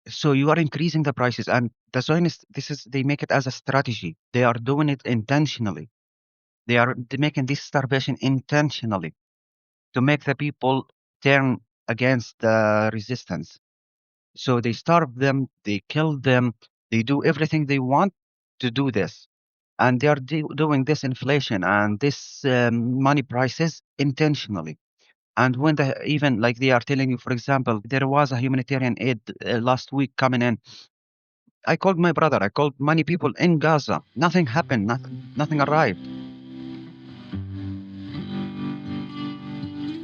So you are increasing the prices, and the Zionists, they make it as a strategy. They are doing it intentionally. They making this starvation intentionally to make the people turn against the resistance. So they starve them, they kill them, they do everything they want to do this. And they are doing this inflation and this money prices intentionally. And when even like they are telling you, for example, there was a humanitarian aid last week coming in. I called my brother, I called many people in Gaza. Nothing happened, nothing arrived.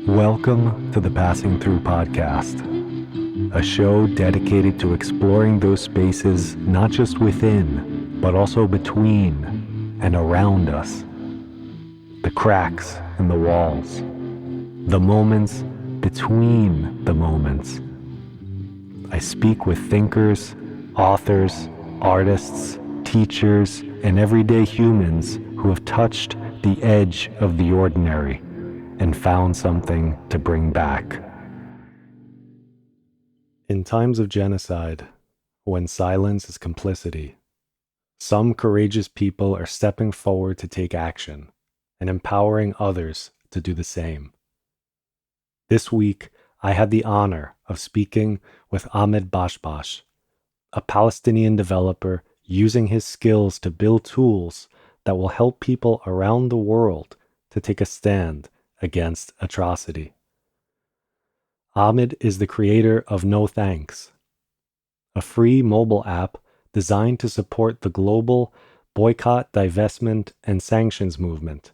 Welcome to the Passing Through Podcast, a show dedicated to exploring those spaces not just within, but also between and around us. The cracks in the walls, the moments between the moments. I speak with thinkers, authors, artists, teachers, and everyday humans who have touched the edge of the ordinary and found something to bring back. In times of genocide, when silence is complicity, some courageous people are stepping forward to take action and empowering others to do the same. This week, I had the honor of speaking with Ahmed Bashbash, a Palestinian developer using his skills to build tools that will help people around the world to take a stand against atrocity. Ahmed is the creator of No Thanks, a free mobile app designed to support the global Boycott, Divestment, and Sanctions movement.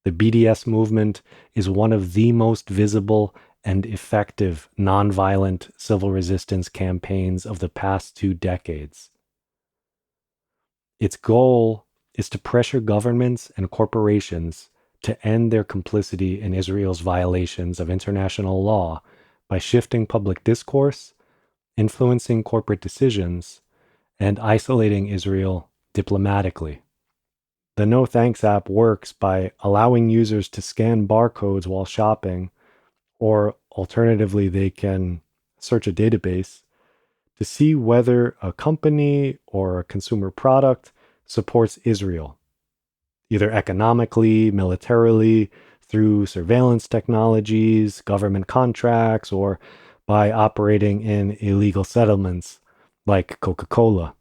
The BDS movement is one of the most visible and effective nonviolent civil resistance campaigns of the past 2 decades. Its goal is to pressure governments and corporations to end their complicity in Israel's violations of international law by shifting public discourse, influencing corporate decisions, and isolating Israel diplomatically. The No Thanks app works by allowing users to scan barcodes while shopping, or alternatively, they can search a database to see whether a company or a consumer product supports Israel, either economically, militarily, through surveillance technologies, government contracts, or by operating in illegal settlements like Coca-Cola.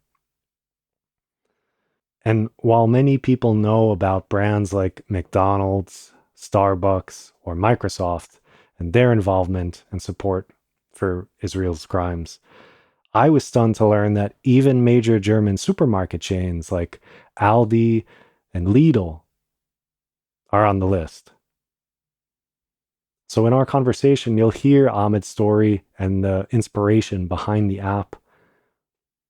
And while many people know about brands like McDonald's, Starbucks, or Microsoft and their involvement and support for Israel's crimes, I was stunned to learn that even major German supermarket chains like Aldi and Lidl are on the list. So in our conversation, you'll hear Ahmed's story and the inspiration behind the app.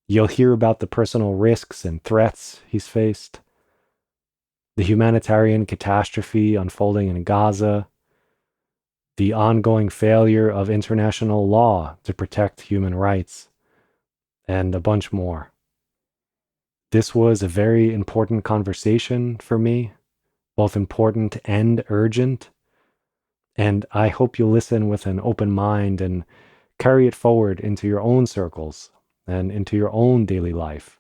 You'll hear about the personal risks and threats he's faced, the humanitarian catastrophe unfolding in Gaza, the ongoing failure of international law to protect human rights, and a bunch more. This was a very important conversation for me, both important and urgent, and I hope you'll listen with an open mind and carry it forward into your own circles and into your own daily life.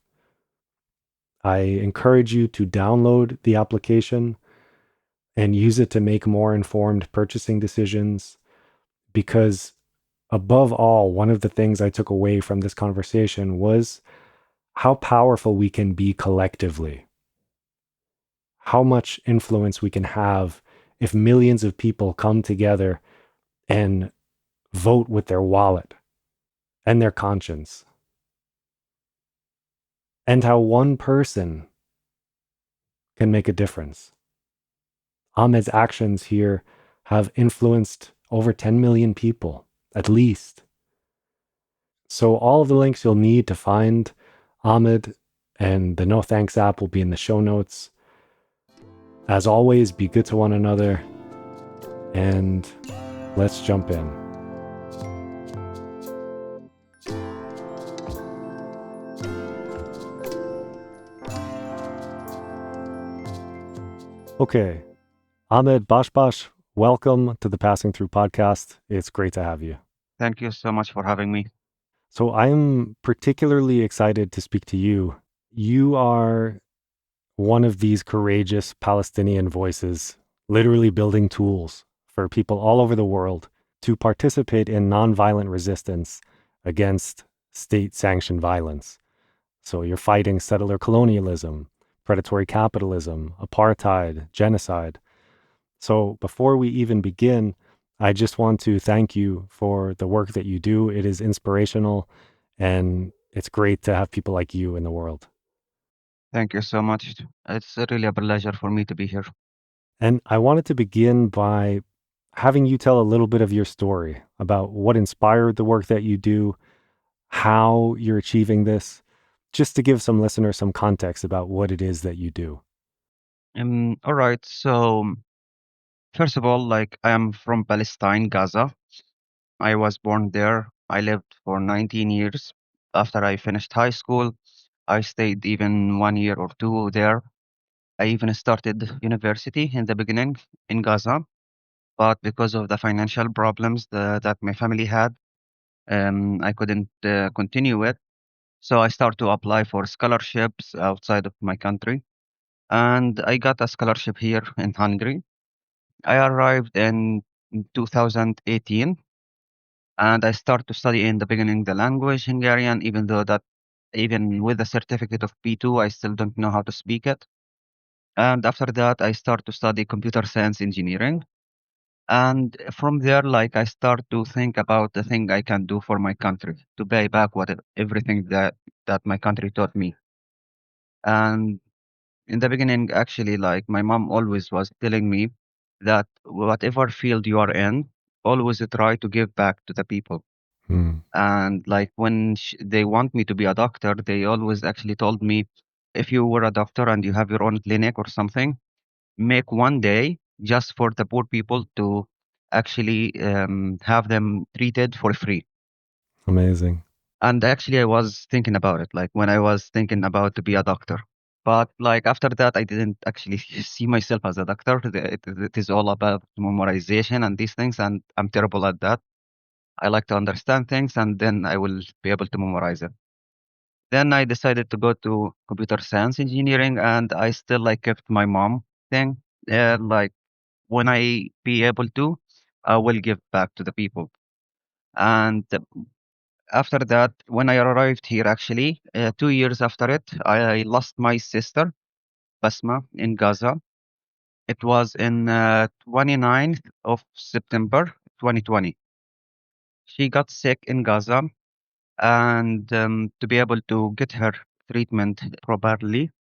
I encourage you to download the application and use it to make more informed purchasing decisions, because above all, one of the things I took away from this conversation was how powerful we can be collectively, how much influence we can have if millions of people come together and vote with their wallet and their conscience, and how one person can make a difference. Ahmed's actions here have influenced over 10 million people, at least. So all of the links you'll need to find Ahmed and the No Thanks app will be in the show notes. As always, be good to one another, and let's jump in. Okay, Ahmed Bashbash, welcome to the Passing Through podcast. It's great to have you. Thank you so much for having me. So I'm particularly excited to speak to you. You are one of these courageous Palestinian voices, literally building tools for people all over the world to participate in nonviolent resistance against state sanctioned violence. So you're fighting settler colonialism, predatory capitalism, apartheid, genocide. So before we even begin, I just want to thank you for the work that you do. It is inspirational and it's great to have people like you in the world. Thank you so much. It's really a pleasure for me to be here. And I wanted to begin by having you tell a little bit of your story about what inspired the work that you do, how you're achieving this, just to give some listeners some context about what it is that you do. All right. So, first of all, like I am from Palestine, Gaza. I was born there. I lived for 19 years. After I finished high school, I stayed even 1 year or two there. I even started university in the beginning in Gaza, but because of the financial problems that my family had, I couldn't continue it. So I started to apply for scholarships outside of my country, and I got a scholarship here in Hungary. I arrived in 2018, and I started to study in the beginning the language Hungarian, even though that even with the certificate of B2, I still don't know how to speak it. And after that, I started to study computer science engineering. And from there, like I start to think about the thing I can do for my country to pay back what everything that my country taught me. And in the beginning, actually, like my mom always was telling me that whatever field you are in, always try to give back to the people. Hmm. And like when they want me to be a doctor, they always actually told me, if you were a doctor and you have your own clinic or something, make one day just for the poor people to actually have them treated for free. Amazing. And actually, I was thinking about it, like when I was thinking about to be a doctor. But like after that, I didn't actually see myself as a doctor. It is all about memorization and these things, and I'm terrible at that. I like to understand things, and then I will be able to memorize it. Then I decided to go to computer science engineering, and I still like kept my mom thing. Like when I be able to, I will give back to the people. And after that, when I arrived here, actually, 2 years after it, I lost my sister, Basma, in Gaza. It was in 29th of September 2020. She got sick in Gaza, and to be able to get her treatment properly,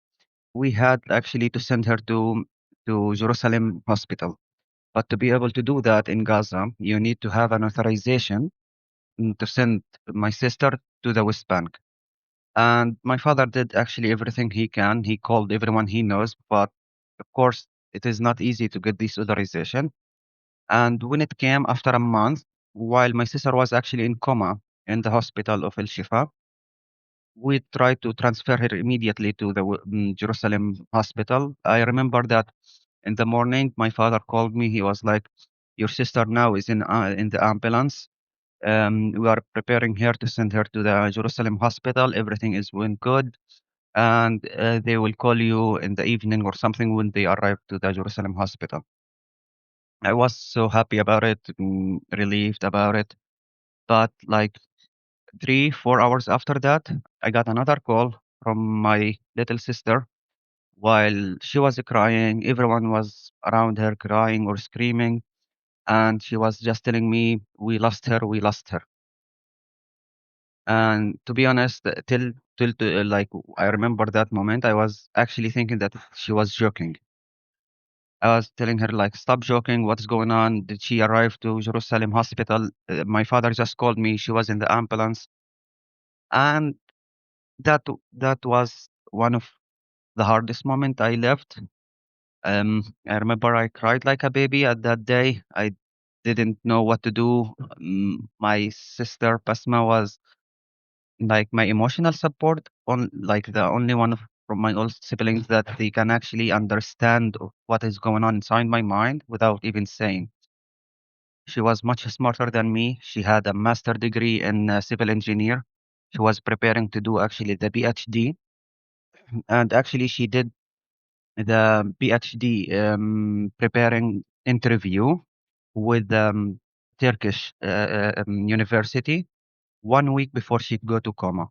we had actually to send her to Jerusalem Hospital. But to be able to do that in Gaza, you need to have an authorization to send my sister to the West Bank. And my father did actually everything he can. He called everyone he knows, but of course, it is not easy to get this authorization. And when it came after a month, while my sister was actually in coma in the hospital of El Shifa, we tried to transfer her immediately to the Jerusalem hospital. I remember that in the morning, my father called me. He was like, "Your sister now is in the ambulance. We are preparing her to send her to the Jerusalem hospital. Everything is going good, and they will call you in the evening or something when they arrive to the Jerusalem hospital." I was so happy about it, relieved about it. But like 3, 4 hours after that, I got another call from my little sister. While she was crying, everyone was around her crying or screaming, and she was just telling me, "We lost her, we lost her." And to be honest, like I remember that moment, I was actually thinking that she was joking. I was telling her like, "Stop joking. What's going on? Did she arrive to Jerusalem hospital? My father just called me. She was in the ambulance." And that was one of the hardest moment I left. I remember I cried like a baby at that day. I didn't know what to do. My sister Pasma was like my emotional support, on like the only one from my old siblings that they can actually understand what is going on inside my mind without even saying. She was much smarter than me. She had a master degree in civil engineer. She was preparing to do actually the PhD, and actually she did the PhD preparing interview with Turkish university 1 week before she'd go to coma.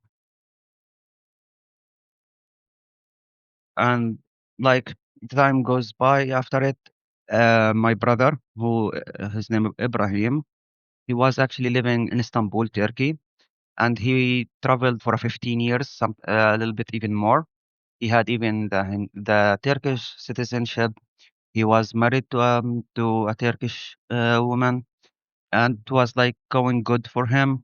And like time goes by after it, my brother, who his name Ibrahim, he was actually living in Istanbul, Turkey, and he traveled for 15 years, a little bit even more. He had even the Turkish citizenship. He was married to a Turkish woman, and it was like going good for him.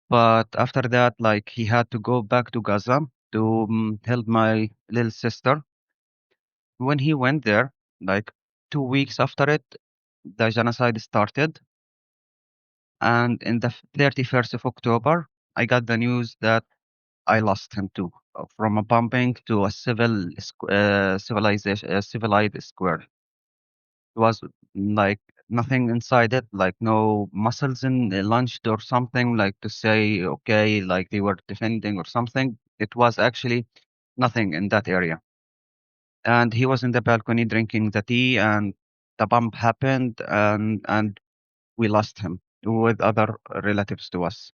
But after that, like he had to go back to Gaza to help my little sister. When he went there, like 2 weeks after it, the genocide started. And in the 31st of October, I got the news that I lost him too, from a bombing to a civilization, civilized square. It was like nothing inside it, like no muscles in launched or something, like to say, okay, like they were defending or something. It was actually nothing in that area. And he was in the balcony drinking the tea, and the bomb happened, and we lost him with other relatives to us.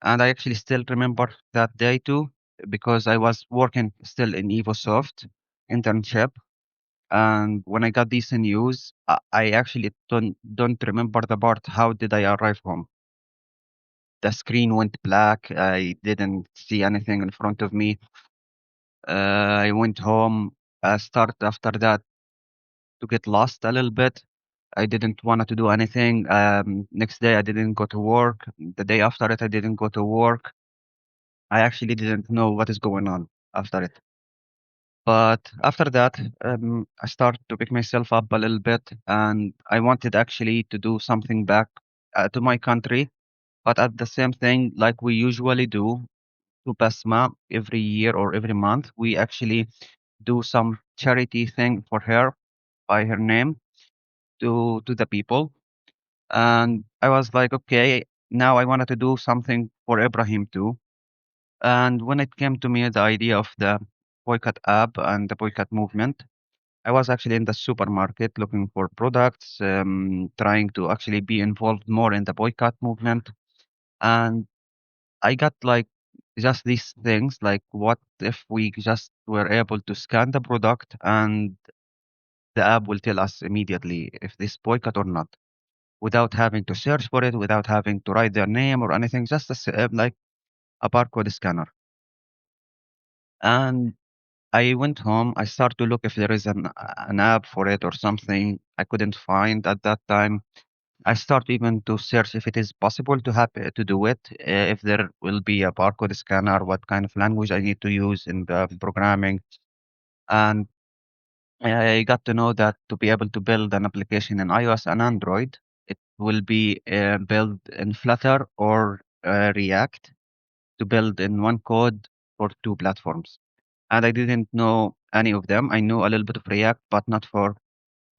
And I actually still remember that day too, because I was working still in EvoSoft internship. And when I got this news, I actually don't remember the part. How did I arrive home? The screen went black. I didn't see anything in front of me. I went home. I started after that to get lost a little bit. I didn't want to do anything. Next day, I didn't go to work. The day after it, I didn't go to work. I actually didn't know what is going on after it. But after that, I started to pick myself up a little bit, and I wanted actually to do something back to my country. But at the same thing, like we usually do to Basma every year or every month, we actually do some charity thing for her by her name to the people. And I was like, okay, now I wanted to do something for Ibrahim too. And when it came to me, the idea of the boycott app and the boycott movement, I was actually in the supermarket looking for products, trying to actually be involved more in the boycott movement. And I got like just these things like, what if we just were able to scan the product and the app will tell us immediately if this boycott or not, without having to search for it, without having to write their name or anything, just like a barcode scanner. And I went home. I started to look if there is an app for it or something. I couldn't find at that time. I start even to search if it is possible to have to do it. If there will be a barcode scanner, what kind of language I need to use in the programming. And I got to know that to be able to build an application in iOS and Android, it will be built in Flutter or React to build in one code for two platforms. And I didn't know any of them. I knew a little bit of React, but not for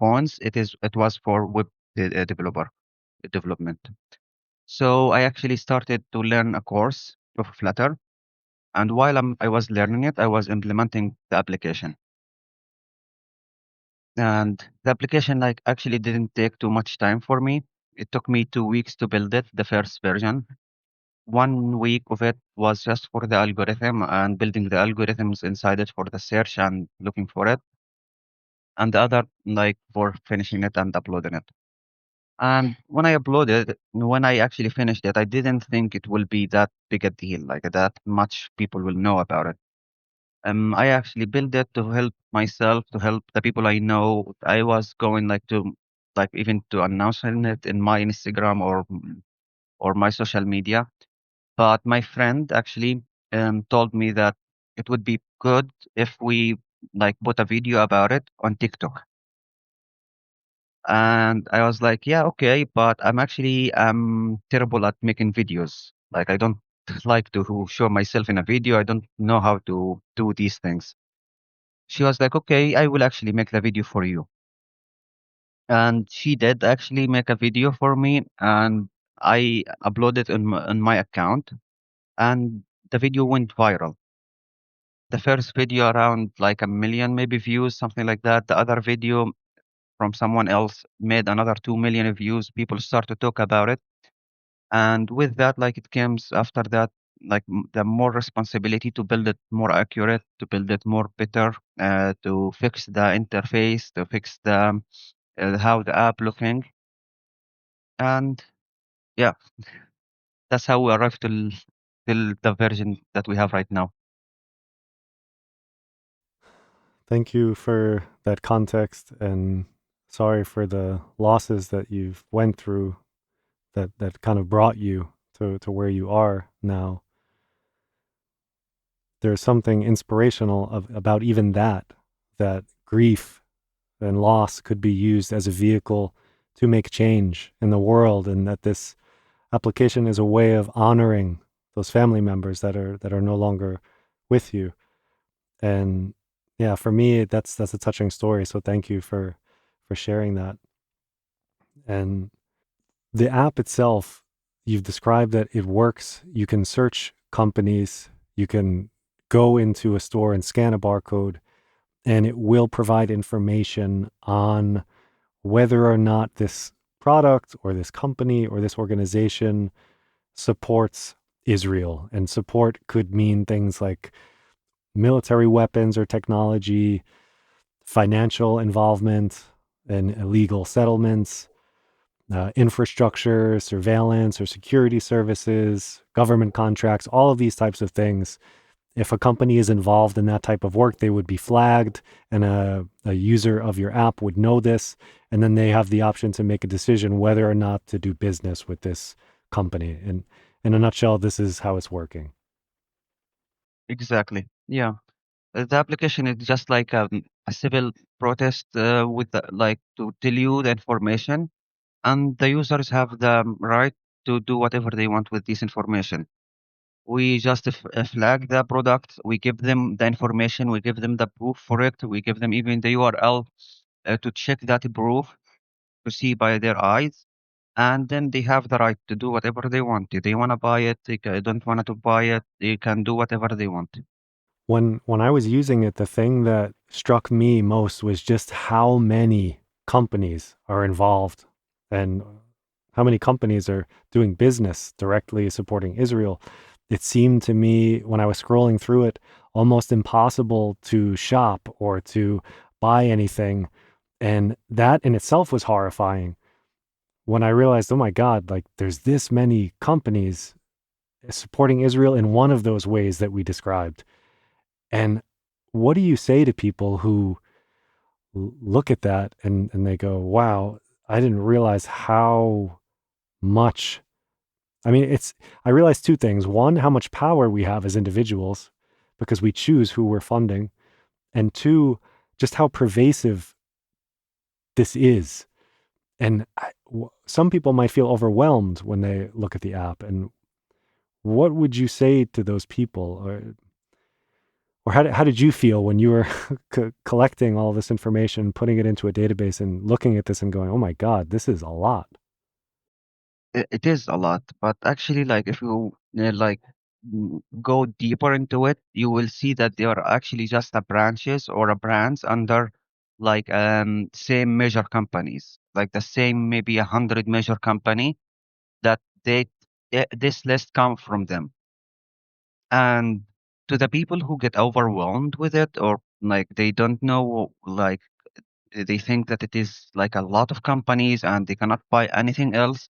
phones. It was for web developer development. So I actually started to learn a course of Flutter, and while I was learning it, I was implementing the application. And the application like actually didn't take too much time for me. It took me 2 weeks to build it, the first version. 1 week of it was just for the algorithm and building the algorithms inside it for the search and looking for it, and the other like for finishing it and uploading it. And when I actually finished it, I didn't think it will be that big a deal, like that much people will know about it. I actually built it to help myself, to help the people I know. I was going like to, like even to announcing it in my Instagram or my social media. But my friend actually told me that it would be good if we like put a video about it on TikTok. And I was like, yeah, okay, but I'm actually terrible at making videos. Like I don't like to show myself in a video. I don't know how to do these things. She was like, okay, I will actually make the video for you. And she did actually make a video for me, and I uploaded on my account. and the video went viral. The first video around like 1 million maybe views, something like that. The other video from someone else made another 2 million views. People start to talk about it, and with that, like it comes after that, like the more responsibility to build it more accurate, to build it more better, to fix the interface, to fix the how the app looking, and yeah, that's how we arrived till the version that we have right now. Thank you for that context, and sorry for the losses that you've went through that kind of brought you to where you are now. There's something inspirational about even that grief and loss could be used as a vehicle to make change in the world, and that this application is a way of honoring those family members that are no longer with you. And yeah, for me, that's a touching story. So thank you for sharing that. And the app itself, you've described that it works. You can search companies. You can go into a store and scan a barcode, and it will provide information on whether or not this product or this company or this organization supports Israel. And support could mean things like military weapons or technology, financial involvement in illegal settlements, infrastructure, surveillance or security services, government contracts, all of these types of things. If a company is involved in that type of work, they would be flagged, and a user of your app would know this. And then they have the option to make a decision whether or not to do business with this company. And in a nutshell, this is how it's working. Exactly. Yeah. The application is just like a civil protest with like to tell you the information, and the users have the right to do whatever they want with this information. We just flag the product, we give them the information, we give them the proof for it, we give them even the URL to check that proof, to see by their eyes, and then they have the right to do whatever they want. If they want to buy it, they don't want to buy it, they can do whatever they want. When I was using it, the thing that struck me most was just how many companies are involved and how many companies are doing business directly supporting Israel. It seemed to me when I was scrolling through it almost impossible to shop or to buy anything. And that in itself was horrifying when I realized, oh my God, like there's this many companies supporting Israel in one of those ways that we described. And what do you say to people who look at that and they go, wow, I didn't realize how much. I mean, I realized two things. One, how much power we have as individuals because we choose who we're funding. And two, just how pervasive this is. And some people might feel overwhelmed when they look at the app. And what would you say to those people? Or how did you feel when you were collecting all this information, putting it into a database and looking at this and going, oh my God, this is a lot? It is a lot, but actually, like if you like go deeper into it, you will see that they are actually just a branches or a brands under like same major companies, like the same maybe 100 major company that this list come from them. And to the people who get overwhelmed with it, or like they don't know, like they think that it is like a lot of companies and they cannot buy anything else,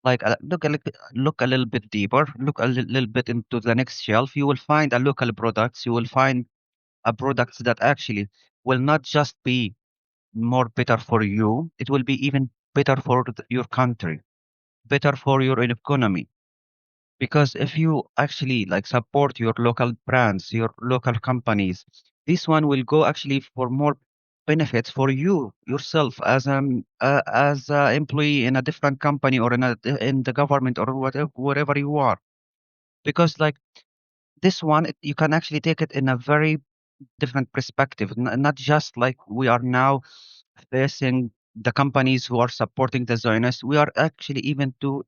like look a little bit deeper, look a little bit into the next shelf. You will find a local products. You will find a products that actually will not just be more better for you. It will be even better for your country, better for your economy. Because if you actually like support your local brands, your local companies, this one will go actually for more benefits for you yourself as a employee in a different company or in the government or whatever wherever you are. Because like this one, you can actually take it in a very different perspective, not just like we are now facing the companies who are supporting the Zionists. We are actually even to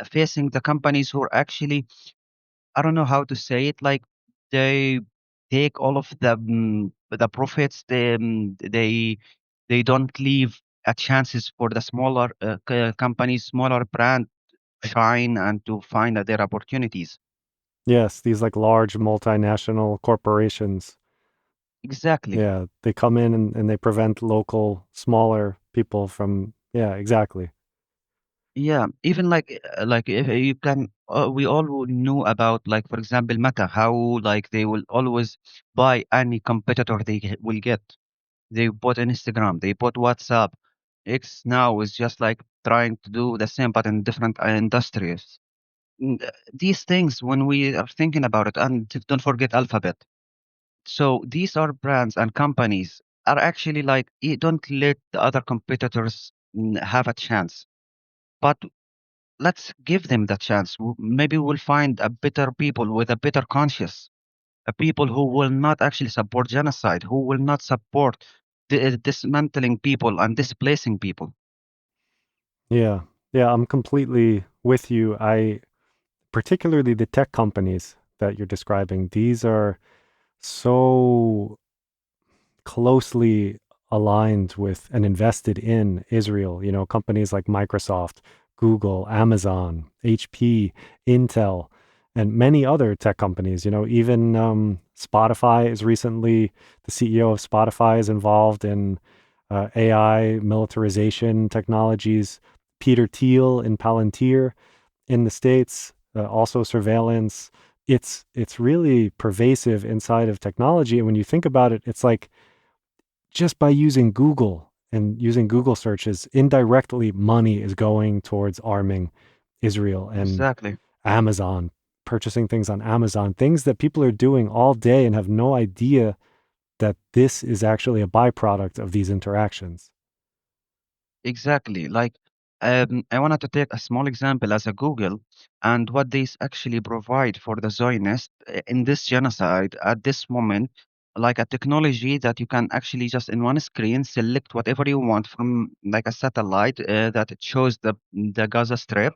facing the companies who are actually I don't know how to say it. Like they take all of the profits. They don't leave a chances for the smaller companies, smaller brand shine and to find their opportunities. Yes, these like large multinational corporations. Exactly. Yeah, they come in and they prevent local, smaller people from, yeah, exactly. Yeah, even like if you can, we all knew about like for example Meta, how like they will always buy any competitor will get. They bought Instagram, they bought WhatsApp. X now is just like trying to do the same but in different industries. These things when we are thinking about it, and don't forget Alphabet. So these are brands and companies are actually like don't let the other competitors have a chance. But let's give them the chance. Maybe we'll find a better people with a better conscience, a people who will not actually support genocide, who will not support dismantling people and displacing people. Yeah. Yeah, I'm completely with you. Particularly the tech companies that you're describing, these are so closely aligned with and invested in Israel. You know, companies like Microsoft, Google, Amazon, HP, Intel, and many other tech companies. You know, even Spotify is recently, the CEO of Spotify is involved in AI, militarization technologies. Peter Thiel in Palantir in the States, also surveillance. It's really pervasive inside of technology. And when you think about it, it's like just by using Google and using Google searches, indirectly money is going towards arming Israel and Exactly. Amazon, purchasing things on Amazon, things that people are doing all day and have no idea that this is actually a byproduct of these interactions. Exactly. Like, I wanted to take a small example as a Google and what these actually provide for the Zionists in this genocide at this moment, like a technology that you can actually just in one screen select whatever you want from like a satellite that it shows the Gaza Strip,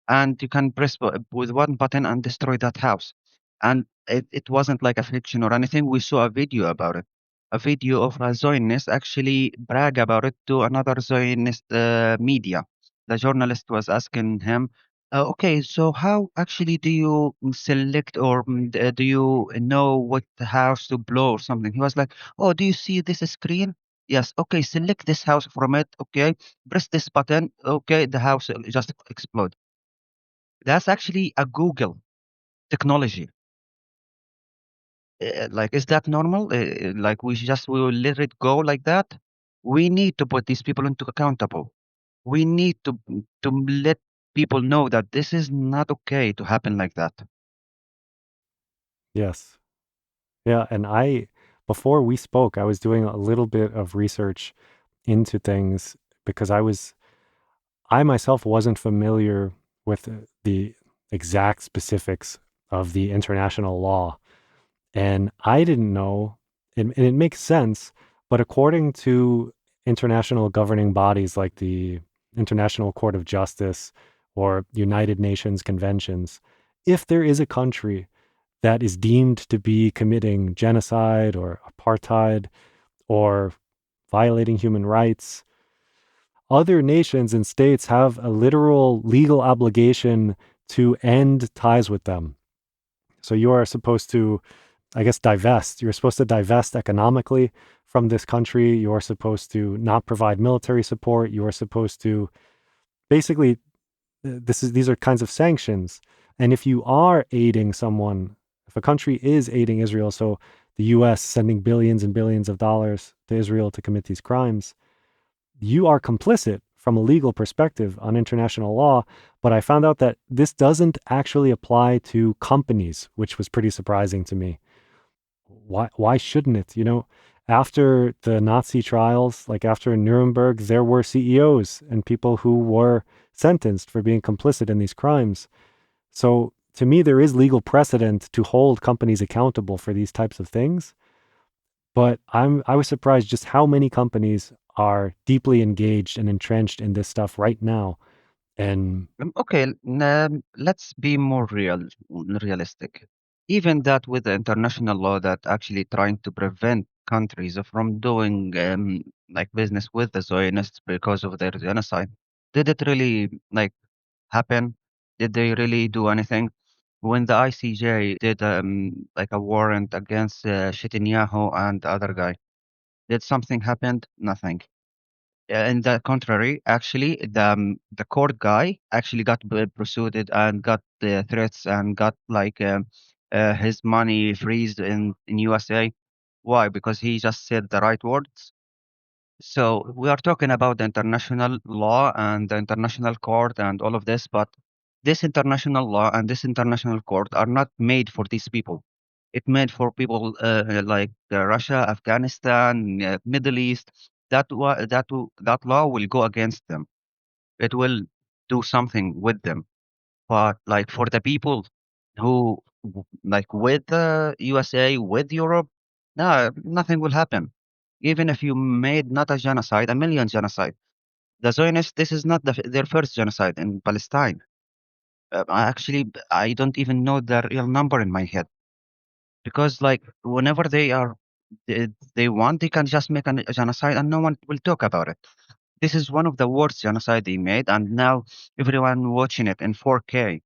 and you can press with one button and destroy that house. And it wasn't like a fiction or anything. We saw a video about it, a video of a Zionist actually brag about it to another Zionist media. The journalist was asking him, "Okay, so how actually do you select or do you know what house to blow or something?" He was like, "Oh, do you see this screen? Yes. Okay, select this house from it. Okay, press this button. Okay, the house will just explode." That's actually a Google technology. Like, is that normal? Like, we will let it go like that? We need to put these people into accountable. We need to let people know that this is not okay to happen like that. Yes. Yeah. And before we spoke, I was doing a little bit of research into things because I myself wasn't familiar with the exact specifics of the international law. And I didn't know, and it makes sense, but according to international governing bodies like the International Court of Justice or United Nations conventions, if there is a country that is deemed to be committing genocide or apartheid or violating human rights, other nations and states have a literal legal obligation to end ties with them. So you are supposed to, I guess, divest. You're supposed to divest economically from this country. You're supposed to not provide military support. You're supposed to basically, these are kinds of sanctions. And if you are aiding someone, if a country is aiding Israel, so the US sending billions and billions of dollars to Israel to commit these crimes, you are complicit from a legal perspective on international law. But I found out that this doesn't actually apply to companies, which was pretty surprising to me. Why shouldn't it? You know, after the Nazi trials, like after Nuremberg, there were CEOs and people who were sentenced for being complicit in these crimes. So to me, there is legal precedent to hold companies accountable for these types of things. But I was surprised just how many companies are deeply engaged and entrenched in this stuff right now. And Okay, let's be more realistic. Even that with the international law that actually trying to prevent countries from doing like business with the Zionists because of their genocide, did it really like happen? Did they really do anything? When the ICJ did like a warrant against Netanyahu and the other guy, did something happen? Nothing. In the contrary, actually, the court guy actually got prosecuted and got the threats and got like his money freezed in USA. Why? Because he just said the right words. So we are talking about the international law and the international court and all of this, but this international law and this international court are not made for these people. It made for people like Russia, Afghanistan, Middle East. That law will go against them. It will do something with them. But like for the people who like with the USA, with Europe, no, nothing will happen. Even if you made not a genocide, a million genocide. The Zionists, this is not their first genocide in Palestine. I don't even know the real number in my head because, like, whenever they want, they can just make a genocide and no one will talk about it. This is one of the worst genocide they made, and now everyone watching it in 4K,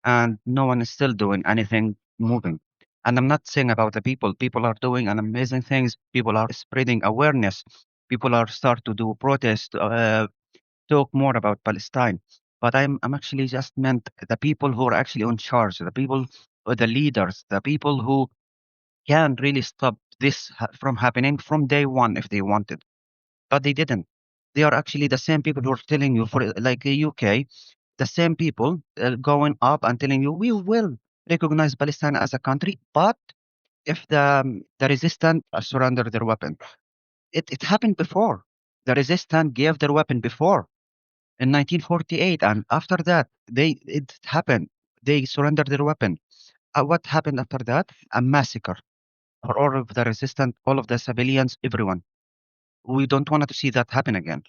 and no one is still doing anything moving. And I'm not saying about the people. People are doing an amazing things. People are spreading awareness. People are start to do protest, talk more about Palestine. But I'm actually just meant the people who are actually on charge, the people, the leaders, the people who can really stop this from happening from day one if they wanted. But they didn't. They are actually the same people who are telling you, for like the UK, the same people going up and telling you we will recognize Palestine as a country, but if the resistant surrender their weapon, it happened before. The resistant gave their weapon before in 1948, and after that, it happened. They surrendered their weapon. What happened after that? A massacre for all of the resistant, all of the civilians, everyone. We don't want to see that happen again.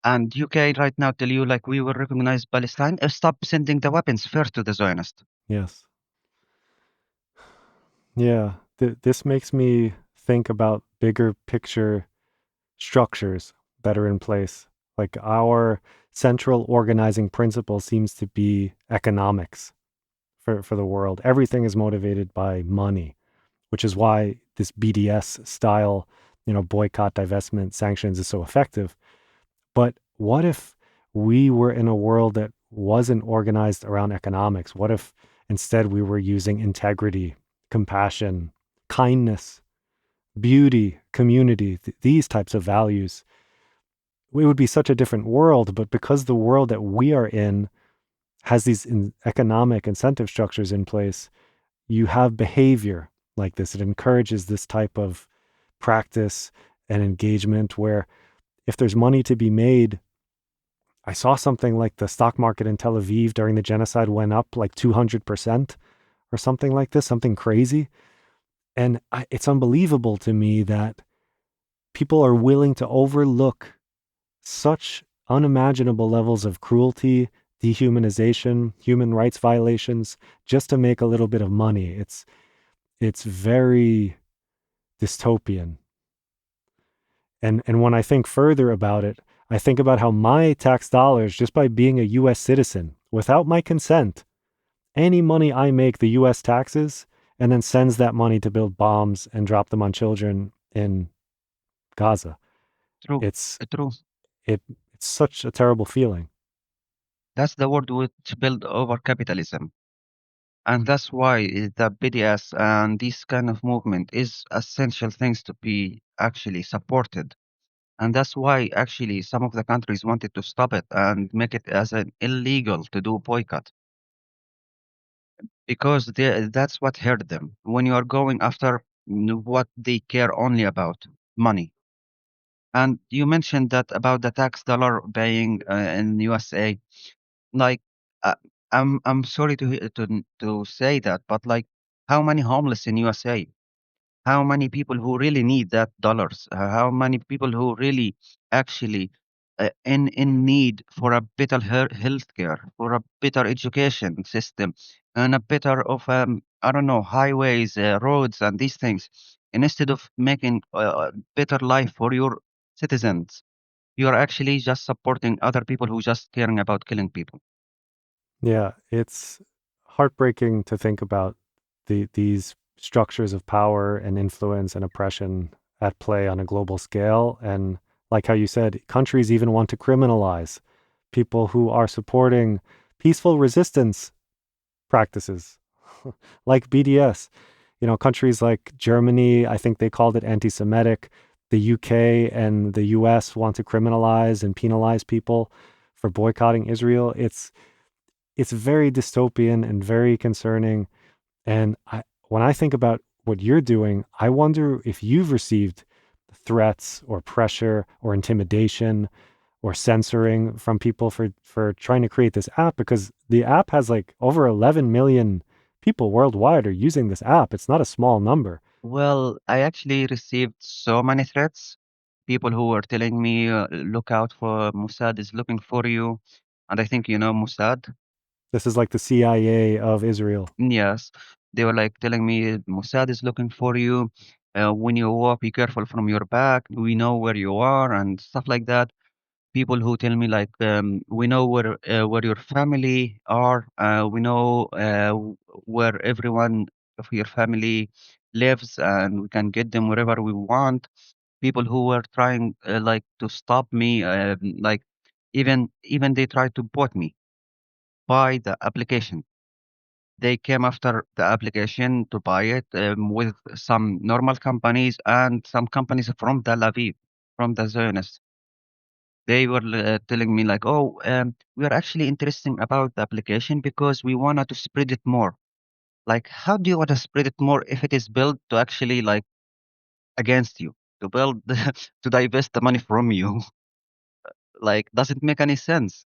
And UK right now tell you like we will recognize Palestine. Stop sending the weapons first to the Zionists. yes, yeah, this makes me think about bigger picture structures that are in place. Like our central organizing principle seems to be economics for the world. Everything is motivated by money, which is why this BDS style, boycott, divestment, sanctions is so effective. But what if we were in a world that wasn't organized around economics? What if instead we were using integrity, compassion, kindness, beauty, community, these types of values? It would be such a different world. But because the world that we are in has these economic incentive structures in place, you have behavior like this. It encourages this type of practice and engagement where if there's money to be made, I saw something like the stock market in Tel Aviv during the genocide went up like 200% or something like this, something crazy. And it's unbelievable to me that people are willing to overlook such unimaginable levels of cruelty, dehumanization, human rights violations just to make a little bit of money. It's very dystopian. And when I think further about it, I think about how my tax dollars, just by being a US citizen, without my consent, any money I make, the US taxes, and then sends that money to build bombs and drop them on children in Gaza. True, It's true. it it's such a terrible feeling. That's the word which build over capitalism. And that's why the BDS and this kind of movement is essential things to be actually supported. And that's why actually some of the countries wanted to stop it and make it as an illegal to do boycott because that's what hurt them. When you are going after what they care only about, money. And you mentioned that about the tax dollar paying in USA. Like, uh, I'm sorry to say that, but like, how many homeless in USA? How many people who really need that dollars? How many people who really actually in need for a better healthcare, for a better education system, and a better of I don't know, highways, roads, and these things. And instead of making a better life for your citizens, you are actually just supporting other people who just caring about killing people. Yeah, it's heartbreaking to think about these structures of power and influence and oppression at play on a global scale. And like how you said, countries even want to criminalize people who are supporting peaceful resistance practices like BDS. You know, countries like Germany, I think they called it anti Semitic. The UK and the US want to criminalize and penalize people for boycotting Israel. It's very dystopian and very concerning. And when I think about what you're doing, I wonder if you've received threats or pressure or intimidation or censoring from people for trying to create this app, because the app has like over 11 million people worldwide are using this app. It's not a small number. Well, I actually received so many threats. People who were telling me, look out for Mossad is looking for you. And I think you know Mossad. This is like the CIA of Israel. Yes, they were like telling me Mossad is looking for you. When you walk, be careful from your back. We know where you are and stuff like that. People who tell me like, we know where your family are. We know where everyone of your family lives, and we can get them wherever we want. People who were trying like to stop me, like even they tried to bot me by the application. They came after the application to buy it with some normal companies and some companies from Tel Aviv, from the Zionists. They were telling me like, oh, we are actually interested about the application because we wanted to spread it more. Like, how do you want to spread it more if it is built to actually like against you, to build, to divest the money from you? Like, does it make any sense?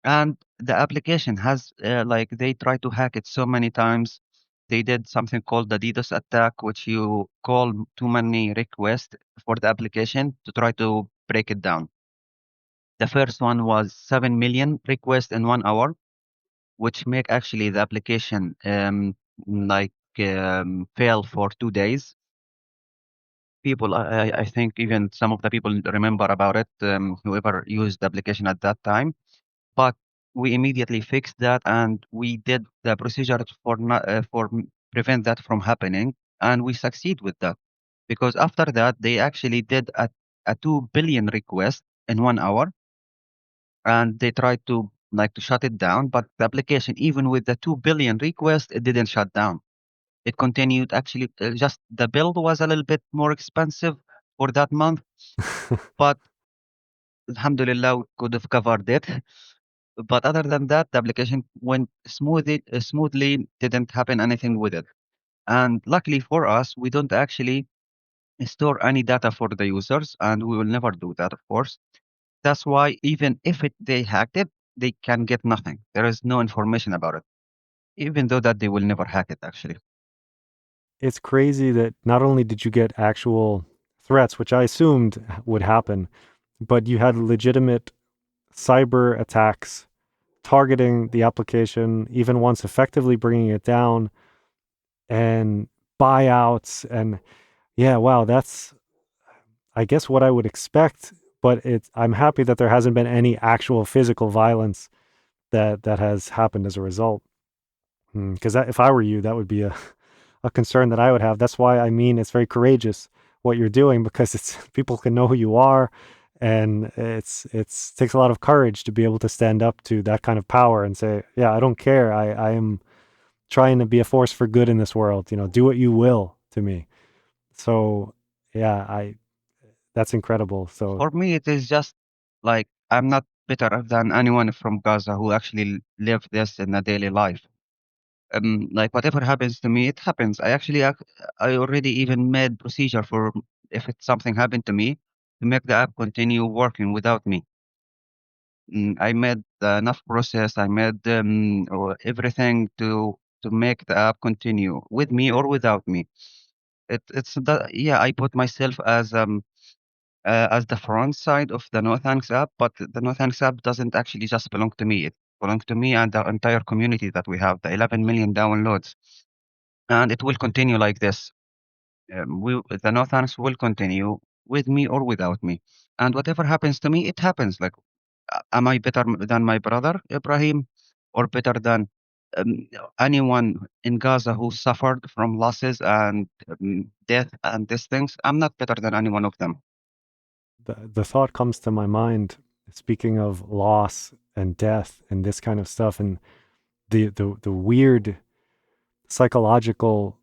And the application has like they try to hack it so many times. They did something called the DDoS attack, which you call too many requests for the application to try to break it down. The first one was 7 million requests in 1 hour, which make actually the application like fail for 2 days. People, I think even some of the people remember about it, whoever used the application at that time. But we immediately fixed that, and we did the procedure for prevent that from happening, and we succeed with that because after that they actually did a 2 billion request in 1 hour, and they tried to like to shut it down, but the application, even with the 2 billion request, it didn't shut down. It continued actually. Just the build was a little bit more expensive for that month, but alhamdulillah we could have covered it. But other than that, the application went smoothly, didn't happen anything with it. And luckily for us, we don't actually store any data for the users, and we will never do that, of course. That's why even if they hacked it, they can get nothing. There is no information about it, even though that they will never hack it, actually. It's crazy that not only did you get actual threats, which I assumed would happen, but you had legitimate cyber attacks targeting the application, even once effectively bringing it down, and buyouts. And yeah, wow, that's, I guess, what I would expect. But I'm happy that there hasn't been any actual physical violence that has happened as a result. Because if I were you, that would be a concern that I would have. That's why I mean it's very courageous what you're doing, because it's people can know who you are, and it's takes a lot of courage to be able to stand up to that kind of power and say, yeah, I don't care. I am trying to be a force for good in this world. You know, do what you will to me. So yeah, I that's incredible. So For me, it is just like I'm not better than anyone from Gaza who actually live this in a daily life. Like whatever happens to me, it happens. I already even made procedure for if it's something happened to me to make the app continue working without me. I made enough process. I made everything to make the app continue with me or without me. Yeah. I put myself as as the front side of the No Thanks app, but the No Thanks app doesn't actually just belong to me. It belongs to me and the entire community that we have, the 11 million downloads. And it will continue like this. The No Thanks will continue with me or without me. And whatever happens to me, it happens. Like, am I better than my brother Ibrahim, or better than um, anyone in Gaza who suffered from losses and death and these things? I'm not better than any one of them. The thought comes to my mind, speaking of loss and death and this kind of stuff, and the weird psychological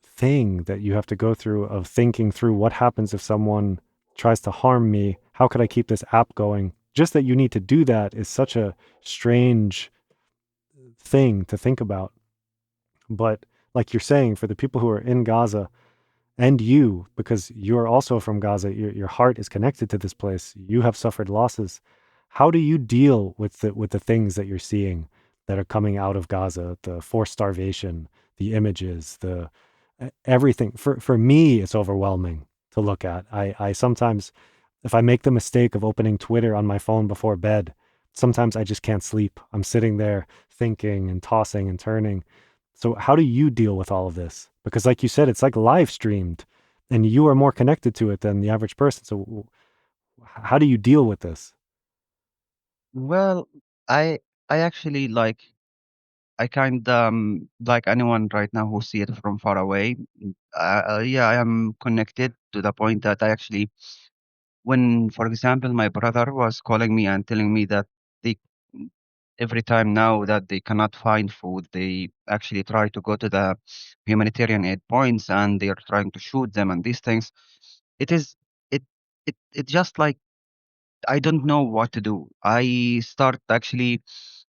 thing that you have to go through of thinking through what happens if someone tries to harm me. How could I keep this app going? Just that you need to do that is such a strange thing to think about. But like you're saying, for the people who are in Gaza, and you, because you're also from Gaza, your heart is connected to this place. You have suffered losses. How do you deal with the things that you're seeing that are coming out of Gaza, the forced starvation, the images, the everything? For me, it's overwhelming to look at. I sometimes, if I make the mistake of opening Twitter on my phone before bed, sometimes I just can't sleep. I'm sitting there thinking and tossing and turning. So how do you deal with all of this? Because like you said, it's like live streamed and you are more connected to it than the average person. So how do you deal with this? Well, I I actually I kind like anyone right now who see it from far away. Yeah, I am connected to the point that I actually, when, for example, my brother was calling me and telling me that they every time now that they cannot find food, they actually try to go to the humanitarian aid points and they are trying to shoot them and these things. It is it it just like I don't know what to do. I start actually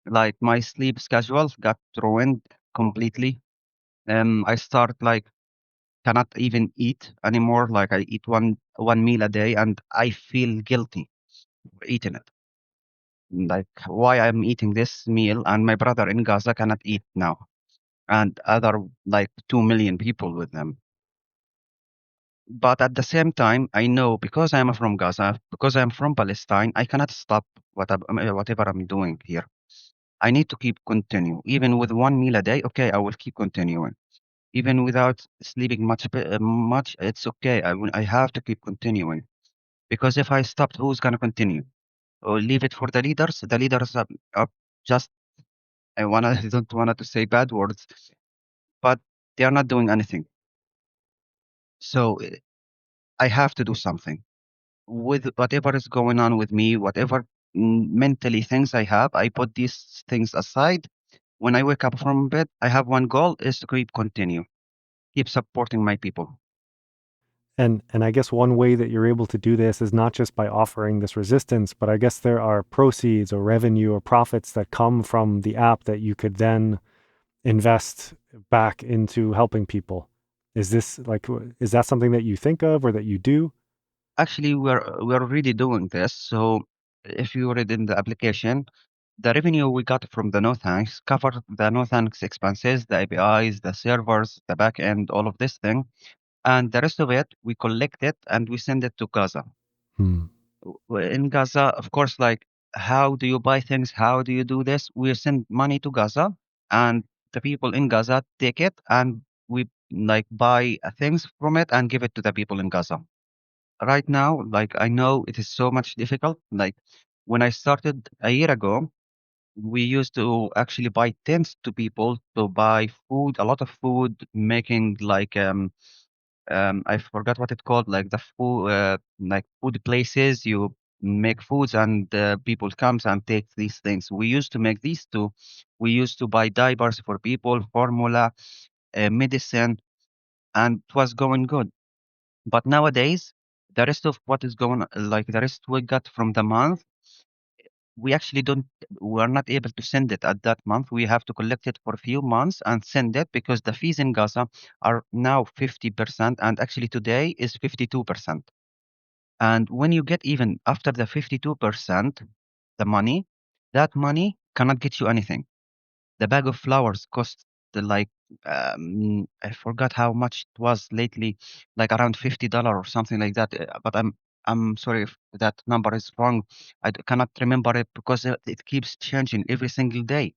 like my sleep schedule got ruined completely. I start like cannot even eat anymore. Like I eat one meal a day and I feel guilty for eating it. Like why I'm eating this meal and my brother in Gaza cannot eat now. And other like 2 million people with them. But at the same time, I know because I am from Gaza, because I'm from Palestine, I cannot stop whatever I'm doing here. I need to keep continue. Even with one meal a day, okay, I will keep continuing. Even without sleeping much, it's okay. I have to keep continuing because if I stopped, who's gonna continue? Or leave it for the leaders? The leaders are just I don't wanna to say bad words, but they are not doing anything. So I have to do something with whatever is going on with me, whatever mentally things I have. I put these things aside. When I wake up from bed, I have one goal is to keep continue, keep supporting my people. And I guess one way that you're able to do this is not just by offering this resistance, but I guess there are proceeds or revenue or profits that come from the app that you could then invest back into helping people. Is this like, is that something that you think of or that you do? Actually, we're already doing this. So if you read in the application, the revenue we got from the no thanks covered the no thanks expenses, the APIs, the servers, the back end, all of this thing. And the rest of it, we collect it and we send it to Gaza. Hmm. In Gaza, of course, like how do you buy things? How do you do this? We send money to Gaza and the people in Gaza take it and we like buy things from it and give it to the people in Gaza. Right now, like I know it is so much difficult. Like when I started a year ago, we used to actually buy tents to people to buy food, a lot of food, making like I forgot what it called, like the food like food places you make foods and people comes and take these things. We used to make these too. We used to buy diapers for people, formula, medicine, and it was going good. But nowadays, the rest of what is going like the rest we got from the month, we actually don't we are not able to send it at that month. We have to collect it for a few months and send it because the fees in Gaza are now 50% and actually today is 52%. And when you get even after the 52%, the money, that money cannot get you anything. The bag of flowers costs like I forgot how much it was lately, like around $50 or something like that. But I'm sorry if that number is wrong. Cannot remember it because it keeps changing every single day.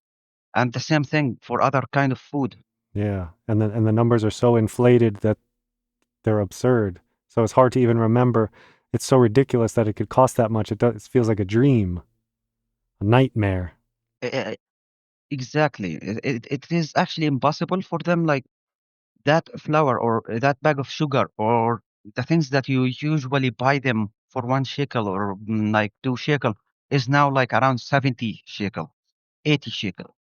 And the same thing for other kind of food. Yeah. And the numbers are so inflated that they're absurd. So it's hard to even remember. It's so ridiculous that it could cost that much. It feels like a dream, a nightmare. Uh, exactly. It is actually impossible for them, like that flour or that bag of sugar or the things that you usually buy them for 1 shekel or like 2 shekel is now like around 70 shekel, 80 shekel.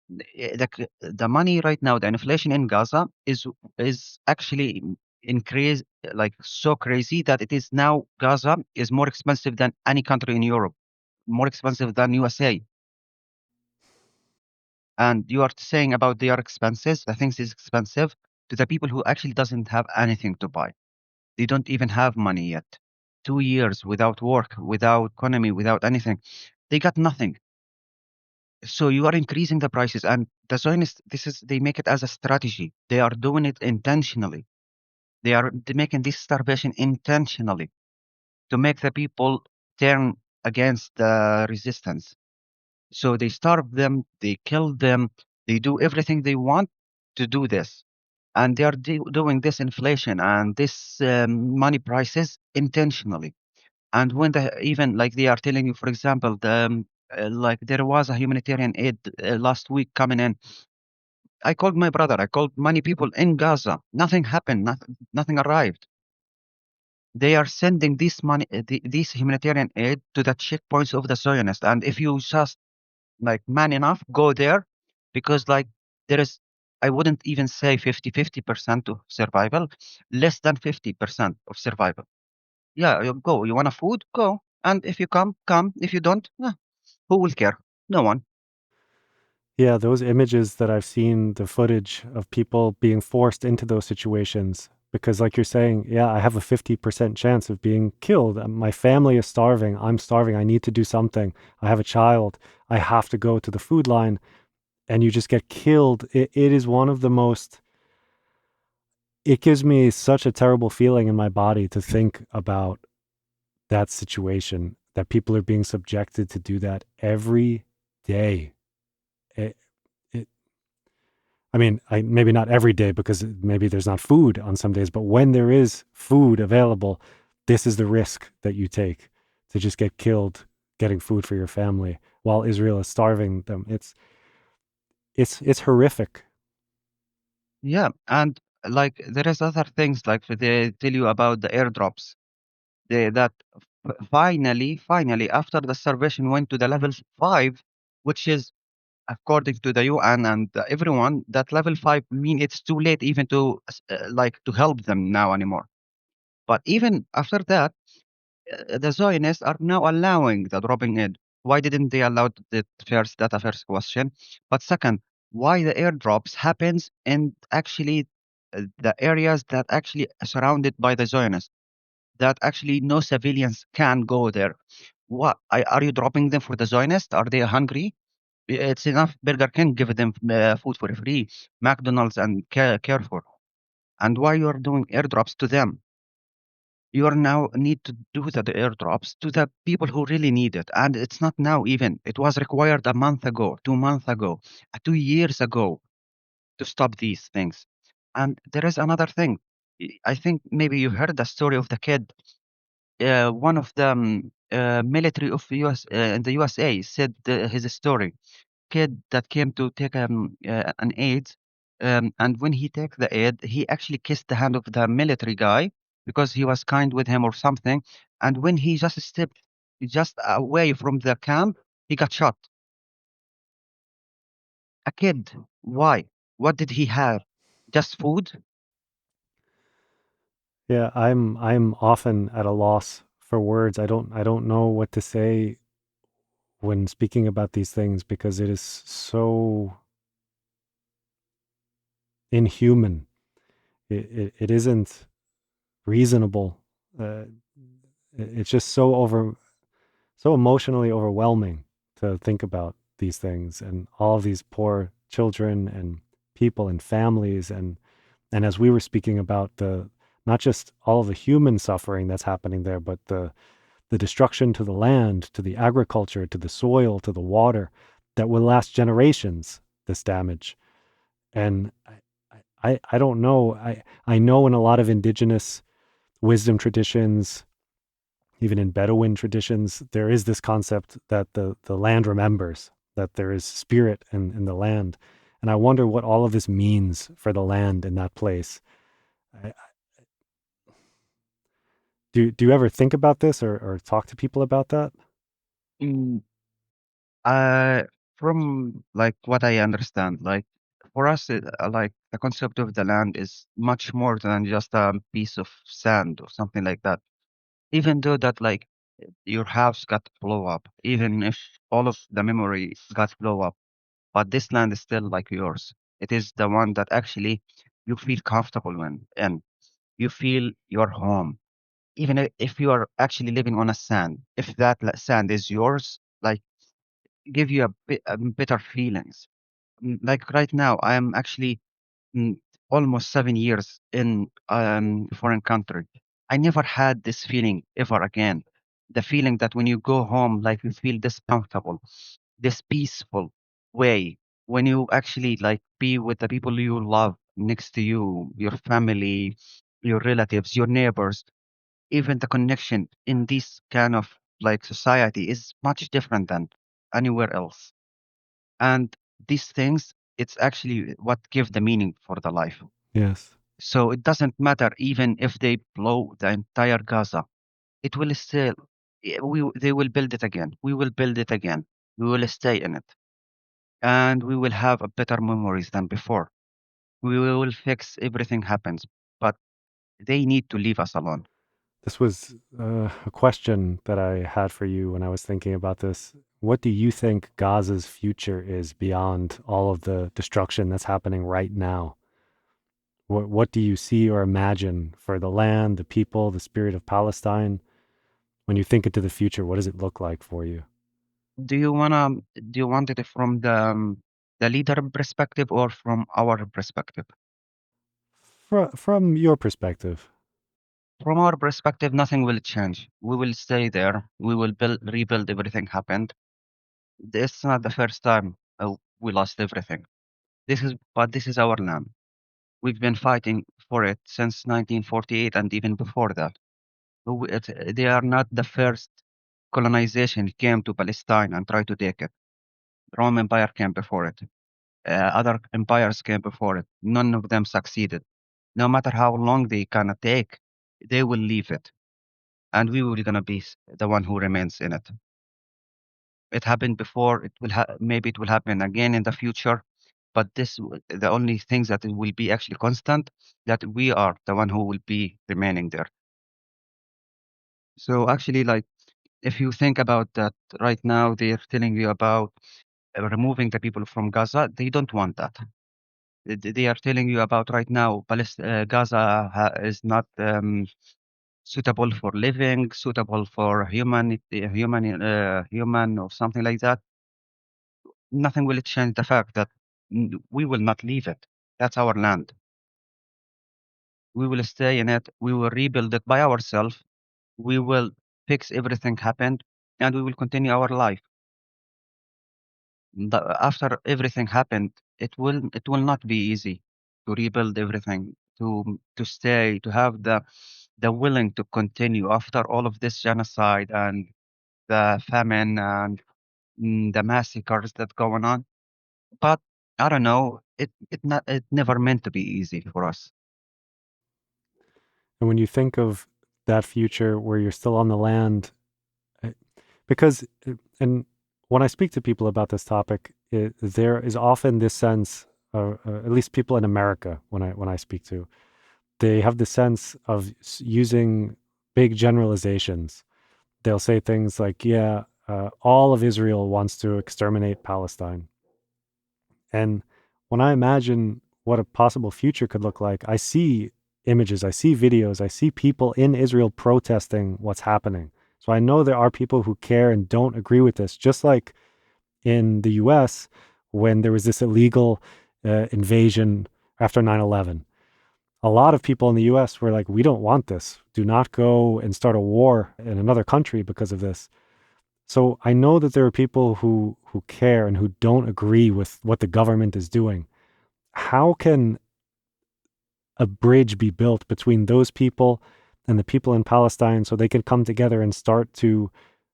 The money right now, the inflation in Gaza is actually increase like so crazy that it is now Gaza is more expensive than any country in Europe, more expensive than USA. And you are saying about their expenses, the things is expensive to the people who actually doesn't have anything to buy. They don't even have money yet. 2 years without work, without economy, without anything. They got nothing. So you are increasing the prices, and the Zionists, they make it as a strategy. They are doing it intentionally. They're making this starvation intentionally to make the people turn against the resistance. So they starve them, they kill them, they do everything they want to do this. And they are doing this inflation and this money prices intentionally. And when even like they are telling you, for example, like there was a humanitarian aid last week coming in. I called my brother. I called many people in Gaza. Nothing happened. Nothing arrived. They are sending this money, this humanitarian aid to the checkpoints of the Zionists. And if you just like man enough, go there, because like there is, I wouldn't even say 50% of survival, less than 50% of survival. Yeah, you go. You want a food? Go. And if you come, come. If you don't, who will care? No one. Yeah, those images that I've seen, the footage of people being forced into those situations, because like you're saying, yeah, I have a 50% chance of being killed. My family is starving. I'm starving. I need to do something. I have a child. I have to go to the food line, and you just get killed. It is one of the most, it gives me such a terrible feeling in my body to think about that situation, that people are being subjected to do that every day. It, it, I mean, maybe not every day because maybe there's not food on some days, but when there is food available, this is the risk that you take to just get killed getting food for your family while Israel is starving them. It's horrific. Yeah, and like there is other things like they tell you about the airdrops. That finally, after the starvation went to the level 5, which is according to the UN and everyone, that level 5 mean it's too late even to like to help them now anymore. But even after that, the Zionists are now allowing the dropping in. Why didn't they allow it first? That's a first question. But second, why the airdrops happens in actually the areas that actually surrounded by the Zionists, that actually no civilians can go there? What are you dropping them for the Zionists? Are they hungry? It's enough. Burger King give them food for free. McDonald's and Carrefour. And why you are doing airdrops to them? You are now need to do the airdrops to the people who really need it. And it's not now even. It was required a month ago, 2 months ago, 2 years ago to stop these things. And there is another thing. I think maybe you heard the story of the kid. One of the military of US in the USA said his story. Kid that came to take an aid, and when he took the aid, he actually kissed the hand of the military guy because he was kind with him or something. And when he just stepped just away from the camp, he got shot. A kid. Why? What did he have? Just food? Yeah, I'm often at a loss for words. I don't know what to say when speaking about these things because it is so inhuman. It isn't reasonable. Uh, it's just so emotionally overwhelming to think about these things and all of these poor children and people and families. And as we were speaking about the not just all of the human suffering that's happening there, but the destruction to the land, to the agriculture, to the soil, to the water that will last generations, this damage. And I don't know. I know in a lot of indigenous wisdom traditions, even in Bedouin traditions, there is this concept that the land remembers, that there is spirit in the land. And I wonder what all of this means for the land in that place. I, do you ever think about this or talk to people about that? Mm, uh, from like what I understand, like for us, like the concept of the land is much more than just a piece of sand or something like that. Even though that like your house got blow up, even if all of the memory got blow up, but this land is still like yours. It is the one that actually you feel comfortable when, and you feel your home. Even if you are actually living on a sand, if that sand is yours, like give you a bit better feelings. Like right now, I am actually mm, almost 7 years in foreign country. I never had this feeling ever again. The feeling that when you go home, like you feel this comfortable, this peaceful way. When you actually like be with the people you love next to you, your family, your relatives, your neighbors, even the connection in this kind of like society is much different than anywhere else. And these things, it's actually what give the meaning for the life. Yes. So it doesn't matter even if they blow the entire Gaza. It will still, they will build it again. We will build it again. We will stay in it, and we will have a better memories than before. We will fix everything happens, but they need to leave us alone. This was a question that I had for you when I was thinking about this. What do you think Gaza's future is beyond all of the destruction that's happening right now? What do you see or imagine for the land, the people, the spirit of Palestine? When you think into the future, what does it look like for you? Do you do you want it from the leader perspective or from our perspective? From your perspective. From our perspective, nothing will change. We will stay there. We will rebuild everything happened. This is not the first time we lost everything. This is our land. We've been fighting for it since 1948 and even before that. They are not the first colonization came to Palestine and tried to take it. Roman Empire came before it. Other empires came before it. None of them succeeded. No matter how long they gonna take, they will leave it, and we will gonna be the one who remains in it. It happened before. Maybe it will happen again in the future. But the only things that it will be actually constant, that we are the one who will be remaining there. So actually, like if you think about that, right now they're telling you about removing the people from Gaza. They don't want that. They are telling you about right now, Gaza is not suitable for living, suitable for human or something like that. Nothing will change the fact that we will not leave it. That's our land. We will stay in it. We will rebuild it by ourselves. We will fix everything happened, and we will continue our life. After everything happened, it will not be easy to rebuild everything, to stay, to have the willing to continue after all of this genocide and the famine and the massacres that going on. But I don't know. It never meant to be easy for us. And when you think of that future where you're still on the land, uh, because, and when I speak to people about this topic, there is often this sense, at least people in America, when I speak to, they have the sense of using big generalizations. They'll say things like, "Yeah, all of Israel wants to exterminate Palestine," and when I imagine what a possible future could look like, I see images, I see videos, I see people in Israel protesting what's happening. So I know there are people who care and don't agree with this, just like in the US when there was this illegal invasion after 9/11. A lot of people in the US were like, we don't want this. Do not go and start a war in another country because of this. So I know that there are people who care and who don't agree with what the government is doing. How can a bridge be built between those people and the people in Palestine so they can come together and start to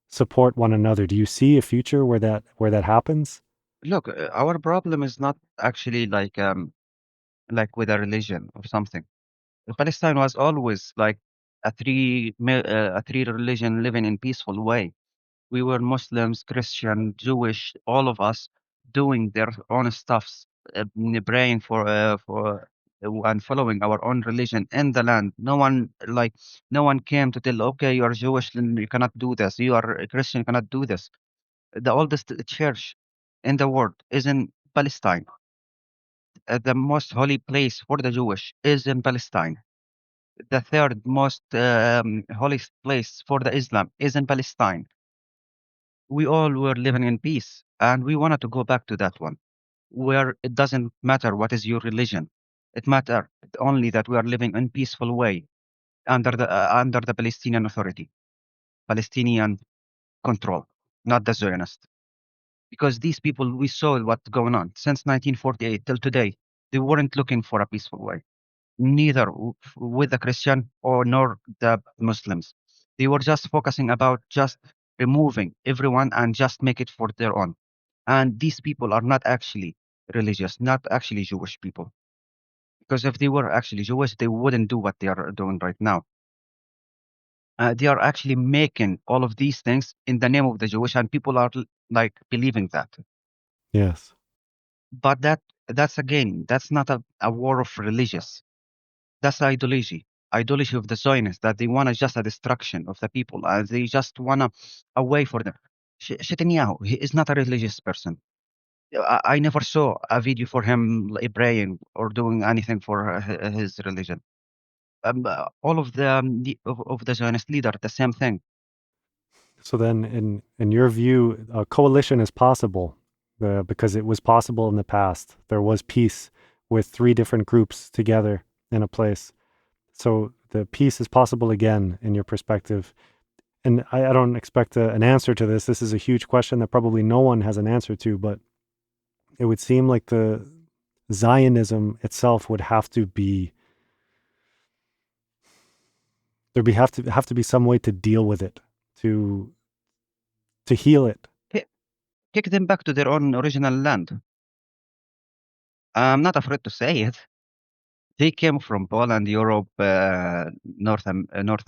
support one another? Do you see a future where that happens? Look, our problem is not actually like with a religion or something. Palestine was always like a three religion living in peaceful way. We were Muslims, Christian, Jewish, all of us doing their own stuffs, praying for and following our own religion in the land. No one came to tell, okay, you are Jewish, then you cannot do this. You are a Christian, you cannot do this. The oldest church in the world is in Palestine. The most holy place for the Jewish is in Palestine. The third most holiest place for the Islam is in Palestine. We all were living in peace, and we wanted to go back to that one, where it doesn't matter what is your religion. It matters only that we are living in peaceful way under the Palestinian Authority, Palestinian control, not the Zionist. Because these people, we saw what's going on since 1948 till today. They weren't looking for a peaceful way, neither with the Christian or nor the Muslims. They were just focusing about just removing everyone and just make it for their own. And these people are not actually religious, not actually Jewish people. Because if they were actually Jewish, they wouldn't do what they are doing right now. They are actually making all of these things in the name of the Jewish, and people are like believing that. Yes. But that's again, that's not a war of religious. That's ideology. Ideology of the Zionists that they want just a destruction of the people. They just want a way for them. Netanyahu, he is not a religious person. I never saw a video for him like, praying or doing anything for his religion. All of of the Zionist leader, the same thing. So then, in your view, a coalition is possible because it was possible in the past. There was peace with three different groups together in a place. So the peace is possible again in your perspective. And I don't expect an answer to this. This is a huge question that probably no one has an answer to, but it would seem like the Zionism itself would have to be there be have to be some way to deal with it, to heal it. Ki- Kick them back to their own original land. I'm not afraid to say it. They came from Poland, Europe, North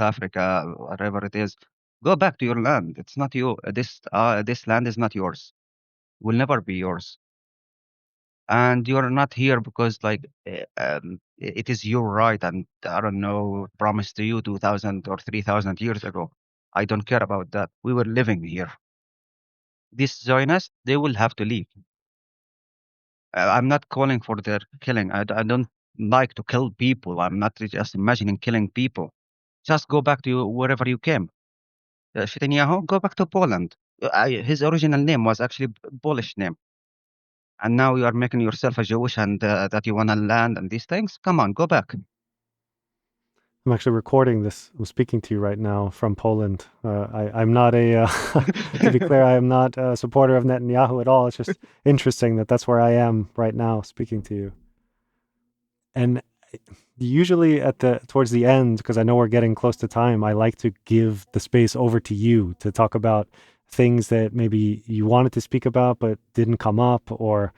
Africa, whatever it is. Go back to your land. It's not you. This land is not yours. Will never be yours. And you're not here because it is your right. And I don't know, promised to you 2,000 or 3,000 years ago. I don't care about that. We were living here. These Zionists, they will have to leave. I'm not calling for their killing. I don't like to kill people. I'm not just imagining killing people. Just go back to wherever you came. Netanyahu, go back to Poland. His original name was actually Polish name. And now you are making yourself a Jewish and that you want to land and these things. Come on, go back. I'm actually recording this. I'm speaking to you right now from Poland. I'm not to be clear, I am not a supporter of Netanyahu at all. It's just interesting that that's where I am right now speaking to you. And usually towards the end, because I know we're getting close to time, I like to give the space over to you to talk about things that maybe you wanted to speak about but didn't come up, or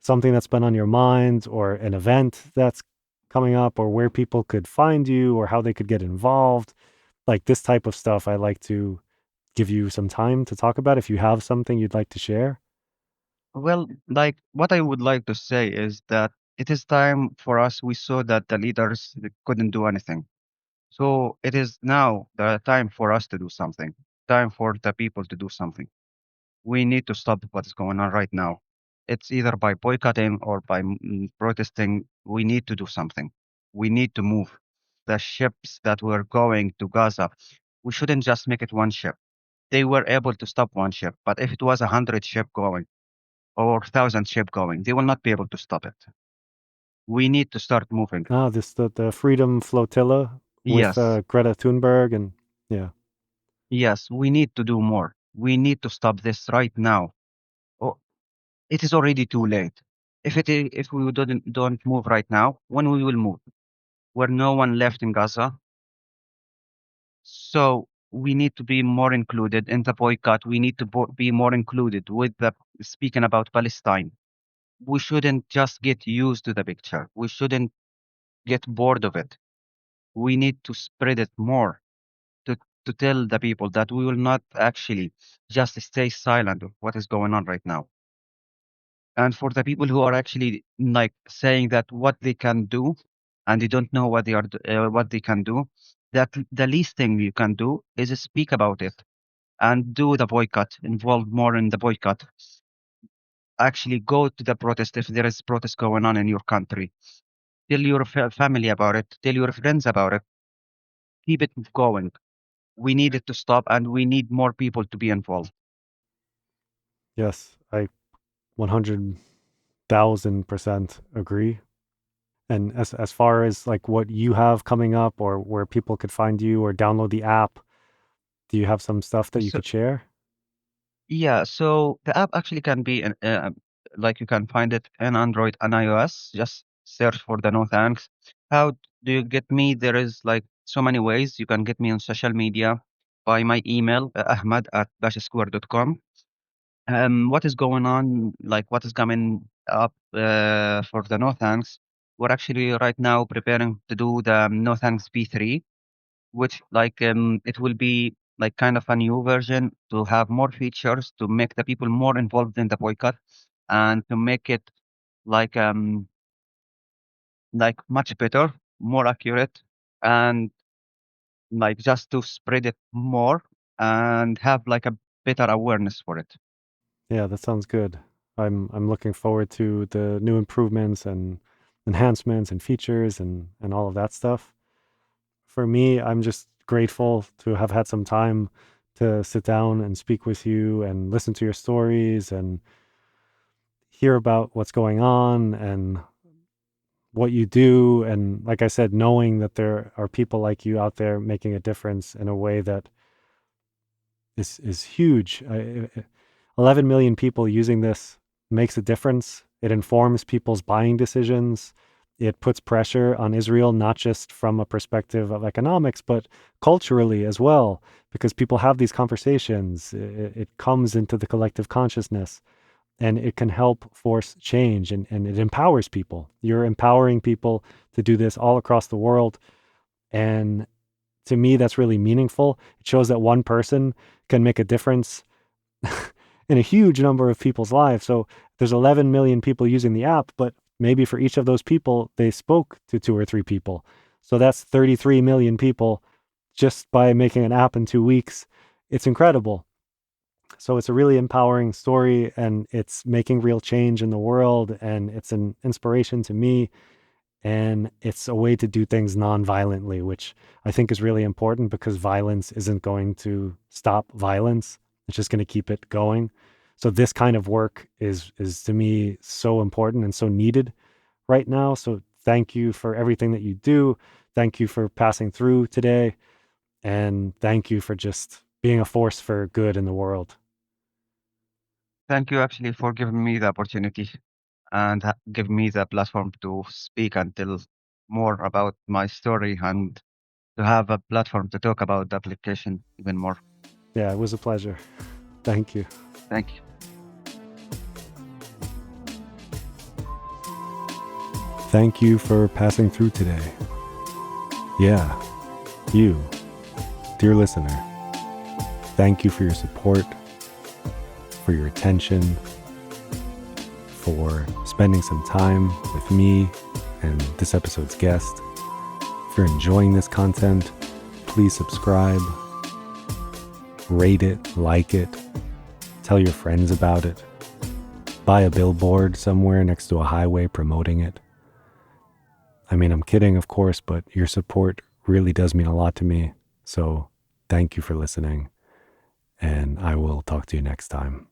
something that's been on your mind, or an event that's coming up, or where people could find you, or how they could get involved. Like this type of stuff, I like to give you some time to talk about if you have something you'd like to share. Well, like what I would like to say is that it is time for us. We saw that the leaders couldn't do anything. So it is now the time for us to do something. Time for the people to do something. We need to stop what is going on right now. It's either by boycotting or by protesting. We need to do something. We need to move. The ships that were going to Gaza, we shouldn't just make it one ship. They were able to stop one ship, but if it was 100 ship going, or 1,000 ship going. They will not be able to stop it. We need to start moving. This the Freedom Flotilla with Yes, Greta Thunberg and yeah. yes, we need to do more. We need to stop this right now. Oh, it is already too late. If we don't move right now, when we will move? Where no one left in Gaza. So we need to be more included in the boycott. We need to be more included with the speaking about Palestine. We shouldn't just get used to the picture. We shouldn't get bored of it. We need to spread it more to, to tell the people that we will not actually just stay silent of what is going on right now. And for the people who are actually like saying that what they can do and they don't know what what they can do, that the least thing you can do is speak about it and do the boycott, involve more in the boycott. Actually go to the protest if there is protest going on in your country. Tell your family about it, tell your friends about it, keep it going. We need it to stop and we need more people to be involved. Yes, I 100,000% agree. And as far as like what you have coming up or where people could find you or download the app, do you have some stuff that you So could share? yeah, so the app actually can be like you can find it in Android and iOS. Just search for the No Thanks. How do you get me? There is like so many ways. You can get me on social media by my email, ahmed@bashsquare.com. What is going on? Like what is coming up for the No Thanks? We're actually right now preparing to do the No Thanks V3, which like it will be like kind of a new version to have more features to make the people more involved in the boycott and to make it like um like much better, more accurate, and like just to spread it more and have like a better awareness for it. Yeah, that sounds good. I'm looking forward to the new improvements and enhancements and features and all of that stuff. For me, I'm just grateful to have had some time to sit down and speak with you and listen to your stories and hear about what's going on and what you do. And like I said, knowing that there are people like you out there making a difference in a way that is huge. 11 million people using this makes a difference. It informs people's buying decisions. It puts pressure on Israel, not just from a perspective of economics, but culturally as well, because people have these conversations. It comes into the collective consciousness and it can help force change and it empowers people. You're empowering people to do this all across the world. And to me, that's really meaningful. It shows that one person can make a difference in a huge number of people's lives. So there's 11 million people using the app, but maybe for each of those people, they spoke to 2 or 3 people. So that's 33 million people just by making an app in 2 weeks. It's incredible. So it's a really empowering story and it's making real change in the world. And it's an inspiration to me. And it's a way to do things non-violently, which I think is really important because violence isn't going to stop violence. It's just going to keep it going. So this kind of work is to me so important and so needed right now. So thank you for everything that you do. Thank you for passing through today. And thank you for just being a force for good in the world. Thank you actually for giving me the opportunity and give me the platform to speak and tell more about my story and to have a platform to talk about the application even more. Yeah, it was a pleasure. Thank you. Thank you. Thank you for passing through today. Yeah, you, dear listener, thank you for your support, for your attention, for spending some time with me and this episode's guest. If you're enjoying this content, please subscribe, rate it, like it, tell your friends about it, buy a billboard somewhere next to a highway promoting it. I mean, I'm kidding, of course, but your support really does mean a lot to me. So thank you for listening, and I will talk to you next time.